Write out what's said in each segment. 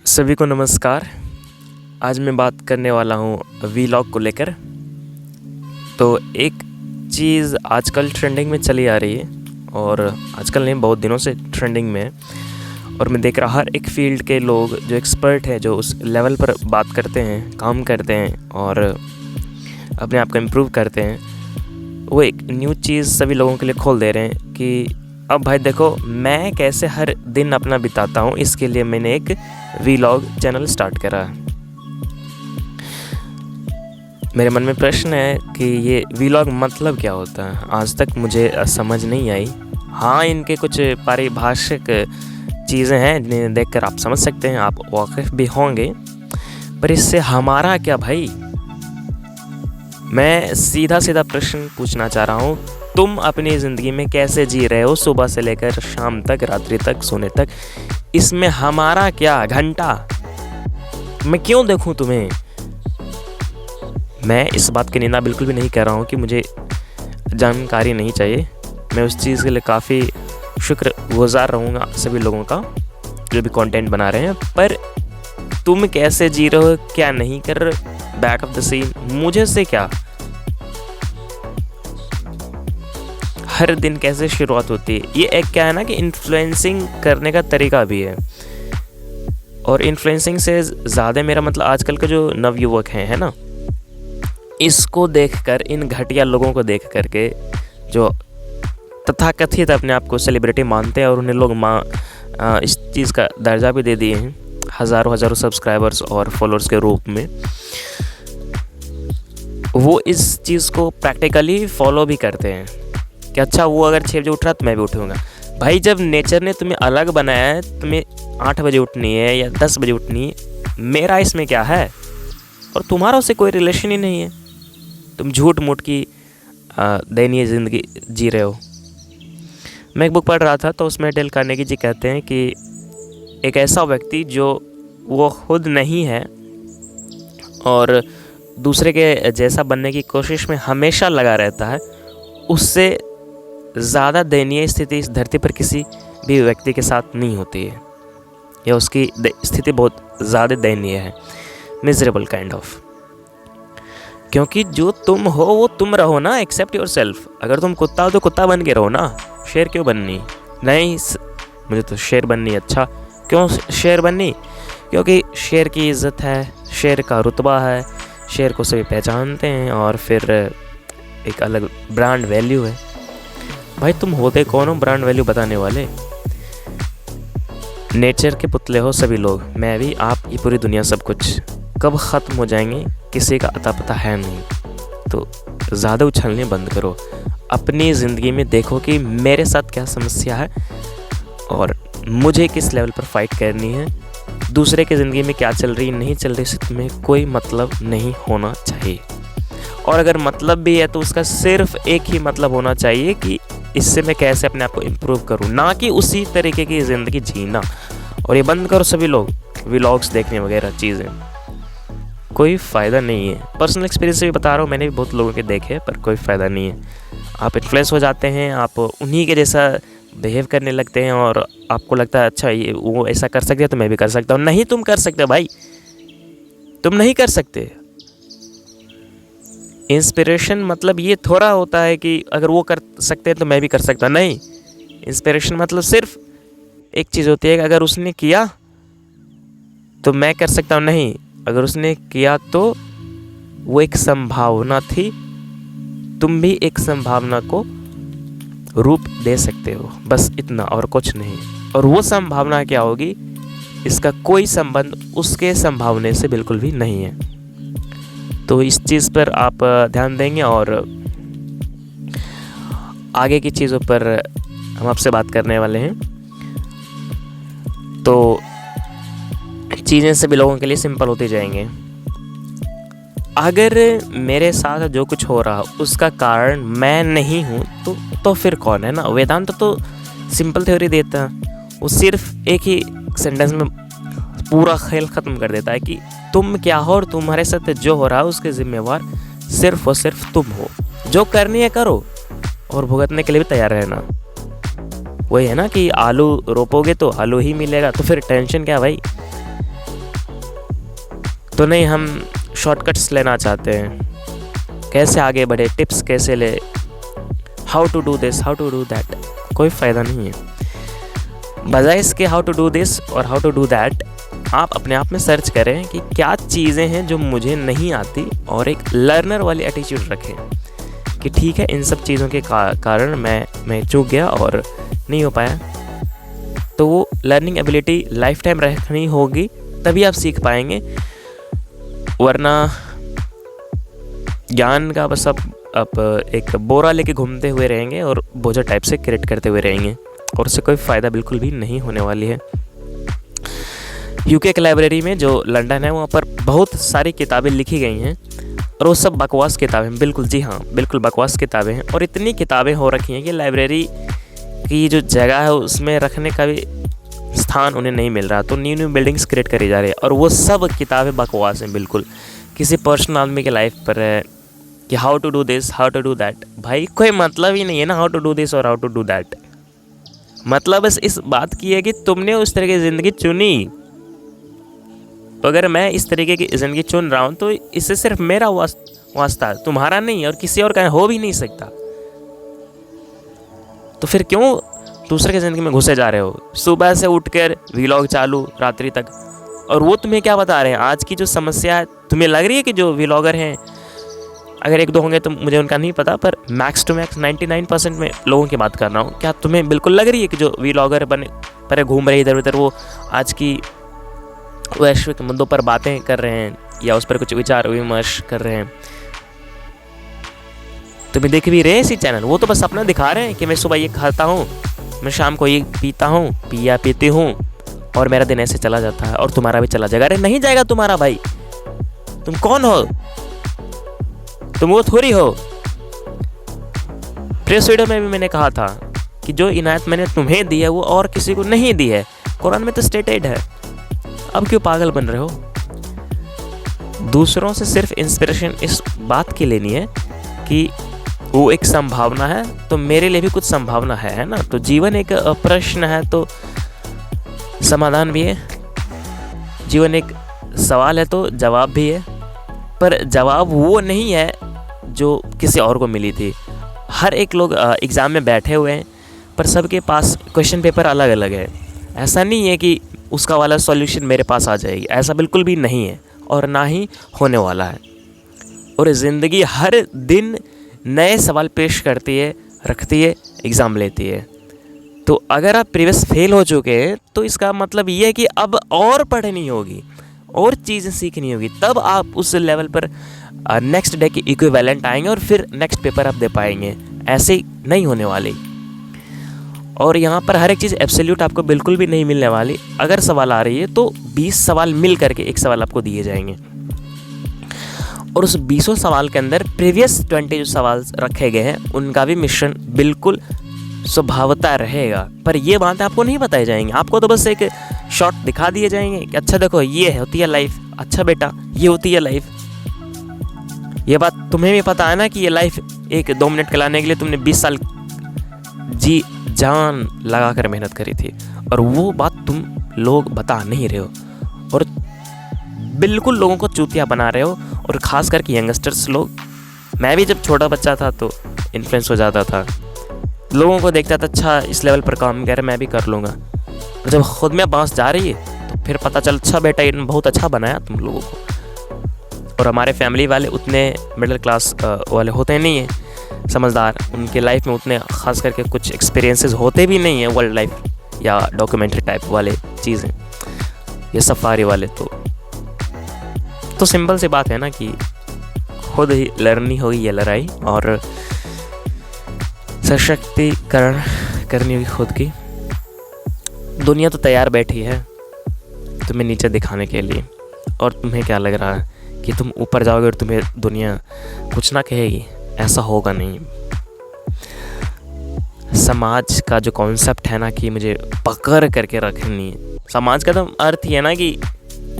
सभी को नमस्कार। आज मैं बात करने वाला हूँ वीलॉग को लेकर। तो एक चीज़ आजकल ट्रेंडिंग में चली आ रही है, और आजकल नहीं, बहुत दिनों से ट्रेंडिंग में है। और मैं देख रहा हर एक फील्ड के लोग जो एक्सपर्ट हैं, जो उस लेवल पर बात करते हैं, काम करते हैं और अपने आप को इम्प्रूव करते हैं, वो एक न्यू चीज़ सभी लोगों के लिए खोल दे रहे हैं कि अब भाई देखो मैं कैसे हर दिन अपना बिताता हूँ। इसके लिए मैंने एक वीलॉग चैनल स्टार्ट करा। मेरे मन में प्रश्न है कि ये वीलॉग मतलब क्या होता है। आज तक मुझे समझ नहीं आई। हाँ, इनके कुछ पारिभाषिक चीज़ें हैं जिन्हें देखकर आप समझ सकते हैं, आप वाकिफ़ भी होंगे, पर इससे हमारा क्या भाई। मैं सीधा सीधा प्रश्न पूछना चाह रहा हूँ, तुम अपनी ज़िंदगी में कैसे जी रहे हो, सुबह से लेकर शाम तक, रात्रि तक, सोने तक। इसमें हमारा क्या घंटा, मैं क्यों देखूं तुम्हें। मैं इस बात की निंदा बिल्कुल भी नहीं कर रहा हूं कि मुझे जानकारी नहीं चाहिए। मैं उस चीज़ के लिए काफ़ी शुक्रगुजार रहूँगा सभी लोगों का जो भी कंटेंट बना रहे हैं, पर तुम कैसे जी रहे हो, क्या नहीं कर रहे, बैक ऑफ द सीन मुझे से क्या। हर दिन कैसे शुरुआत होती है, ये एक क्या है ना कि इन्फ्लुएंसिंग करने का तरीका भी है। और इन्फ्लुएंसिंग से ज़्यादा मेरा मतलब आजकल के जो नवयुवक हैं, है ना, इसको देखकर, इन घटिया लोगों को देख करके जो तथाकथित अपने आप को सेलिब्रिटी मानते हैं, और उन्हें लोग इस चीज़ का दर्जा भी दे दिए हैं, हज़ारों सब्सक्राइबर्स और फॉलोअर्स के रूप में। वो इस चीज़ को प्रैक्टिकली फॉलो भी करते हैं कि अच्छा वो अगर 6 बजे उठ रहा तो मैं भी उठूँगा। भाई जब नेचर ने तुम्हें अलग बनाया है, तुम्हें 8 बजे उठनी है या 10 बजे उठनी है, मेरा इसमें क्या है। और तुम्हारा उससे कोई रिलेशन ही नहीं है। तुम झूठ मूठ की दयनीय ज़िंदगी जी रहे हो। मैं एक बुक पढ़ रहा था, तो उसमें डेल कार्नेगी जी कहते हैं कि एक ऐसा व्यक्ति जो वो खुद नहीं है और दूसरे के जैसा बनने की कोशिश में हमेशा लगा रहता है, उससे ज़्यादा दयनीय स्थिति इस धरती पर किसी भी व्यक्ति के साथ नहीं होती है, या उसकी स्थिति बहुत ज़्यादा दयनीय है, मिजरेबल काइंड ऑफ। क्योंकि जो तुम हो वो तुम रहो ना, एक्सेप्ट योर सेल्फ। अगर तुम कुत्ता हो तो कुत्ता बन के रहो ना, शेर क्यों बननी। नहीं, मुझे तो शेर बननी। अच्छा क्यों शेर बननी? क्योंकि शेर की इज़्ज़त है, शेर का रुतबा है, शेर को सभी पहचानते हैं, और फिर एक अलग ब्रांड वैल्यू है। भाई तुम होते कौन हो ब्रांड वैल्यू बताने वाले? नेचर के पुतले हो सभी लोग, मैं भी, आप, ये पूरी दुनिया, सब कुछ। कब ख़त्म हो जाएंगे किसी का अता पता है नहीं। तो ज़्यादा उछलने बंद करो। अपनी ज़िंदगी में देखो कि मेरे साथ क्या समस्या है और मुझे किस लेवल पर फाइट करनी है। दूसरे की ज़िंदगी में क्या चल रही नहीं चल रही, से तुम्हें कोई मतलब नहीं होना चाहिए। और अगर मतलब भी है तो उसका सिर्फ एक ही मतलब होना चाहिए कि इससे मैं कैसे अपने आप को इम्प्रूव करूं, ना कि उसी तरीके की ज़िंदगी जीना। और ये बंद करो सभी लोग व्लॉग्स देखने वगैरह चीज़ें, कोई फ़ायदा नहीं है। पर्सनल एक्सपीरियंस से भी बता रहा हूँ, मैंने भी बहुत लोगों के देखे, पर कोई फ़ायदा नहीं है। आप इन्फ्लुएंस हो जाते हैं, आप उन्हीं के जैसा बिहेव करने लगते हैं, और आपको लगता है अच्छा ये वो ऐसा कर सकते हैं तो मैं भी कर सकता हूँ। नहीं, तुम कर सकते भाई, तुम नहीं कर सकते। इंस्पिरेशन मतलब ये थोड़ा होता है कि अगर वो कर सकते हैं तो मैं भी कर सकता। नहीं, इंस्पिरेशन मतलब सिर्फ एक चीज़ होती है कि अगर उसने किया तो मैं कर सकता हूँ। नहीं, अगर उसने किया तो वो एक संभावना थी, तुम भी एक संभावना को रूप दे सकते हो, बस इतना और कुछ नहीं। और वो संभावना क्या होगी, इसका कोई संबंध उसके संभावने से बिल्कुल भी नहीं है। तो इस चीज़ पर आप ध्यान देंगे, और आगे की चीज़ों पर हम आपसे बात करने वाले हैं। तो चीज़ें सभी लोगों के लिए सिंपल होती जाएंगे। अगर मेरे साथ जो कुछ हो रहा उसका कारण मैं नहीं हूँ तो फिर कौन है ना। वेदांत तो सिंपल थ्योरी देता है, वो सिर्फ एक ही सेंटेंस में पूरा खेल ख़त्म कर देता है कि तुम क्या हो और तुम्हारे साथ जो हो रहा है उसके ज़िम्मेवार सिर्फ और सिर्फ तुम हो। जो करनी है करो, और भुगतने के लिए भी तैयार रहना। वही है ना कि आलू रोपोगे तो आलू ही मिलेगा, तो फिर टेंशन क्या भाई। तो नहीं, हम शॉर्टकट्स लेना चाहते हैं, कैसे आगे बढ़े, टिप्स कैसे ले, how to do this, how to do that, कोई फ़ायदा नहीं है। बजाय इसके हाउ टू डू दिस और हाउ टू डू दैट, आप अपने आप में सर्च करें कि क्या चीज़ें हैं जो मुझे नहीं आती, और एक लर्नर वाली एटीट्यूड रखें कि ठीक है, इन सब चीज़ों के कारण मैं चूक गया और नहीं हो पाया। तो वो लर्निंग एबिलिटी लाइफ टाइम रखनी होगी, तभी आप सीख पाएंगे, वरना ज्ञान का बस आप एक बोरा लेके घूमते हुए रहेंगे और बोझा टाइप से क्रिएट करते हुए रहेंगे, और उससे कोई फ़ायदा बिल्कुल भी नहीं होने वाली है। यूके की लाइब्रेरी में जो लंदन है, वहाँ पर बहुत सारी किताबें लिखी गई हैं, और वो सब बकवास किताबें, बिल्कुल, जी हाँ, बिल्कुल बकवास किताबें हैं। और इतनी किताबें हो रखी हैं कि लाइब्रेरी की जो जगह है उसमें रखने का भी स्थान उन्हें नहीं मिल रहा, तो न्यू बिल्डिंग्स क्रिएट करी जा रही है, और वो सब किताबें बकवास हैं बिल्कुल, किसी पर्सनल आदमी के लाइफ पर है कि how to do this, how to do that. भाई कोई मतलब ही नहीं है ना हाउ टू डू दिस और हाउ टू डू दैट। मतलब बस इस बात की है कि तुमने उस तरह की ज़िंदगी चुनी, तो अगर मैं इस तरीके की ज़िंदगी चुन रहा हूँ तो इससे सिर्फ मेरा वास्ता है, तुम्हारा नहीं, और किसी और का हो भी नहीं सकता। तो फिर क्यों दूसरे की ज़िंदगी में घुसे जा रहे हो? सुबह से उठकर व्लॉग चालू रात्रि तक, और वो तुम्हें क्या बता रहे हैं? आज की जो समस्या है, तुम्हें लग रही है कि जो व्लॉगर हैं, अगर एक दो होंगे तो मुझे उनका नहीं पता, पर मैक्स टू मैक्स 99% में लोगों की बात कर रहा हूँ, क्या तुम्हें बिल्कुल लग रही है कि जो व्लॉगर बने पर घूम रहे इधर उधर, वो आज की वैश्विक मुद्दों पर बातें कर रहे हैं या उस पर कुछ विचार विमर्श कर रहे हैं? तुम्हें देख भी रहे हैं इसी चैनल? वो तो बस अपना दिखा रहे हैं कि मैं सुबह ये खाता हूँ, मैं शाम को ये पीता हूँ, पीती हूँ, और मेरा दिन ऐसे चला जाता है, और तुम्हारा भी चला जाएगा। अरे नहीं जाएगा तुम्हारा भाई, तुम कौन हो? तुम वो थोड़ी हो। प्रेस वीडियो में भी मैंने कहा था कि जो इनायत मैंने तुम्हें दी है वो और किसी को नहीं दी है, कुरान में तो स्टेटेड है। अब क्यों पागल बन रहे हो? दूसरों से सिर्फ इंस्पिरेशन इस बात की लेनी है कि वो एक संभावना है, तो मेरे लिए भी कुछ संभावना है ना। तो जीवन एक प्रश्न है तो समाधान भी है, जीवन एक सवाल है तो जवाब भी है, पर जवाब वो नहीं है जो किसी और को मिली थी। हर एक लोग एग्ज़ाम में बैठे हुए हैं, पर सबके पास क्वेश्चन पेपर अलग अलग है। ऐसा नहीं है कि उसका वाला सॉल्यूशन मेरे पास आ जाएगी, ऐसा बिल्कुल भी नहीं है, और ना ही होने वाला है। और ज़िंदगी हर दिन नए सवाल पेश करती है, रखती है, एग्ज़ाम लेती है। तो अगर आप प्रीवियस फेल हो चुके हैं तो इसका मतलब ये है कि अब और पढ़नी होगी और चीज़ें सीखनी होगी, तब आप उस लेवल पर नेक्स्ट डे के इक्विवेलेंट आएंगे और फिर नेक्स्ट पेपर आप दे पाएंगे। ऐसे नहीं होने वाली। और यहाँ पर हर एक चीज़ एब्सोल्यूट आपको बिल्कुल भी नहीं मिलने वाली। अगर सवाल आ रही है तो 20 सवाल मिल करके एक सवाल आपको दिए जाएंगे, और उस 20 सवाल के अंदर प्रीवियस 20 जो सवाल रखे गए हैं उनका भी मिश्रण बिल्कुल स्वभावता रहेगा। पर ये बातें आपको नहीं बताई जाएंगी, आपको तो बस एक शॉर्ट दिखा दिए जाएंगे कि अच्छा देखो ये होती है लाइफ, अच्छा बेटा ये होती है लाइफ। ये बात तुम्हें भी पता है ना कि ये लाइफ एक 2 मिनट खिलाने के लिए तुमने 20 साल जी जान लगा कर मेहनत करी थी, और वो बात तुम लोग बता नहीं रहे हो, और बिल्कुल लोगों को चूतिया बना रहे हो, और ख़ास करके यंगस्टर्स लोग। मैं भी जब छोटा बच्चा था तो इन्फ्लुएंस हो जाता था, लोगों को देखता था अच्छा इस लेवल पर काम कर, मैं भी कर लूँगा। और जब खुद में बांस जा रही है तो फिर पता चल अच्छा बेटा इन्होंने बहुत अच्छा बनाया तुम लोगों को। और हमारे फैमिली वाले उतने मिडिल क्लास वाले होते नहीं हैं समझदार, उनके लाइफ में उतने ख़ास करके कुछ एक्सपीरियंसेस होते भी नहीं हैं, वर्ल्ड लाइफ या डॉक्यूमेंट्री टाइप वाले चीज़ें, ये सफारी वाले। तो सिंपल सी बात है ना कि खुद ही लड़नी होगी ये लड़ाई, और सशक्तिकरण करनी होगी खुद की। दुनिया तो तैयार बैठी है तुम्हें नीचे दिखाने के लिए, और तुम्हें क्या लग रहा है कि तुम ऊपर जाओगे और तुम्हें दुनिया कुछ ना कहेगी? ऐसा होगा नहीं। समाज का जो कॉन्सेप्ट है ना कि मुझे पकड़ करके रखनी है, समाज का तो अर्थ ही है ना कि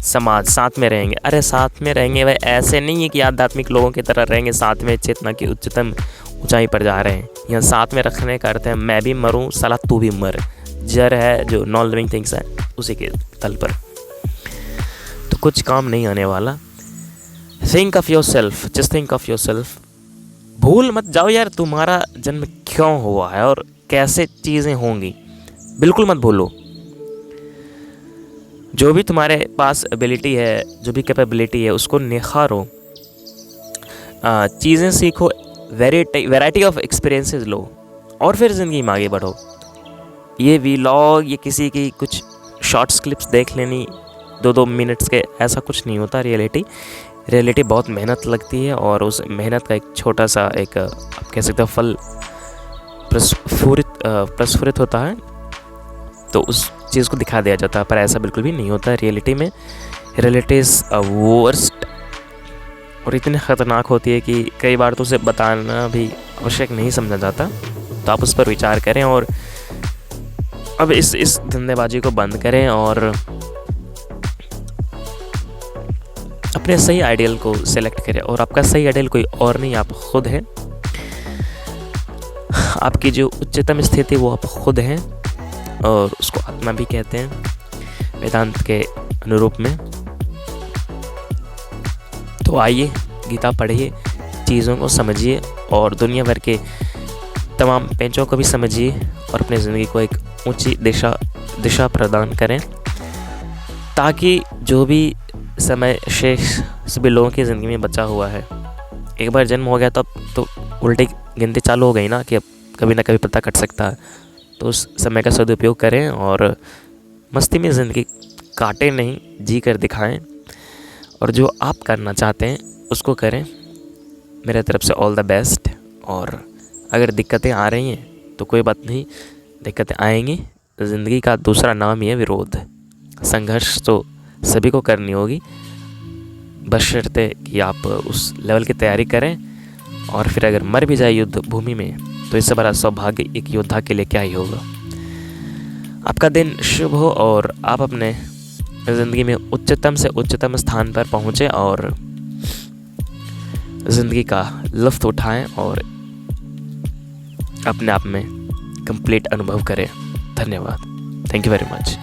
समाज साथ में रहेंगे। अरे साथ में रहेंगे भाई, ऐसे नहीं है कि आध्यात्मिक लोगों की तरह रहेंगे साथ में चेतना की उच्चतम ऊंचाई पर जा रहे हैं। यहाँ साथ में रखने का अर्थ है मैं भी मरूं साला तू भी मर, जर है जो नॉन लिविंग थिंग्स है उसी के तल पर। तो कुछ काम नहीं आने वाला। Think of your self, just think of your self. भूल मत जाओ यार तुम्हारा जन्म क्यों हुआ है और कैसे चीज़ें होंगी, बिल्कुल मत भूलो। जो भी तुम्हारे पास एबिलिटी है, जो भी कैपेबिलिटी है, उसको निखारो, चीज़ें सीखो, वैरायटी ऑफ एक्सपीरियंसेस लो और फिर ज़िंदगी में आगे बढ़ो। ये वीलॉग, ये किसी की कुछ शॉर्ट्स क्लिप्स देख लेनी 2-2 मिनट्स के, ऐसा कुछ नहीं होता। रियलिटी बहुत मेहनत लगती है और उस मेहनत का एक छोटा सा एक आप कह सकते हो फल प्रस्फुरित होता है, तो उस चीज़ को दिखा दिया जाता है, पर ऐसा बिल्कुल भी नहीं होता रियलिटी में। रियलिटी इज़ वर्स्ट और इतनी ख़तरनाक होती है कि कई बार तो उसे बताना भी आवश्यक नहीं समझा जाता। तो आप उस पर विचार करें और अब इस धंधेबाजी को बंद करें और अपने सही आइडियल को सिलेक्ट करें। और आपका सही आइडियल कोई और नहीं, आप खुद हैं। आपकी जो उच्चतम स्थिति वो आप खुद हैं और उसको आत्मा भी कहते हैं वेदांत के अनुरूप में। तो आइए गीता पढ़िए, चीज़ों को समझिए और दुनिया भर के तमाम पेचों को भी समझिए और अपनी ज़िंदगी को एक ऊंची दिशा प्रदान करें, ताकि जो भी समय शेष सभी लोगों की ज़िंदगी में बचा हुआ है, एक बार जन्म हो गया तो अब तो उल्टी गिनती चालू हो गई ना कि अब कभी ना कभी पता कट सकता है। तो उस समय का सदुपयोग करें और मस्ती में ज़िंदगी काटें नहीं, जी कर दिखाएं और जो आप करना चाहते हैं उसको करें। मेरे तरफ से ऑल द बेस्ट। और अगर दिक्कतें आ रही हैं तो कोई बात नहीं, दिक्कतें आएंगी, ज़िंदगी का दूसरा नाम ही है विरोध। संघर्ष तो सभी को करनी होगी, बशर्ते कि आप उस लेवल की तैयारी करें। और फिर अगर मर भी जाए युद्ध भूमि में तो इससे बड़ा सौभाग्य एक योद्धा के लिए क्या ही होगा। आपका दिन शुभ हो और आप अपने ज़िंदगी में उच्चतम से उच्चतम स्थान पर पहुँचें और ज़िंदगी का लुत्फ़ उठाएं और अपने आप में कंप्लीट अनुभव करें। धन्यवाद। Thank you very much.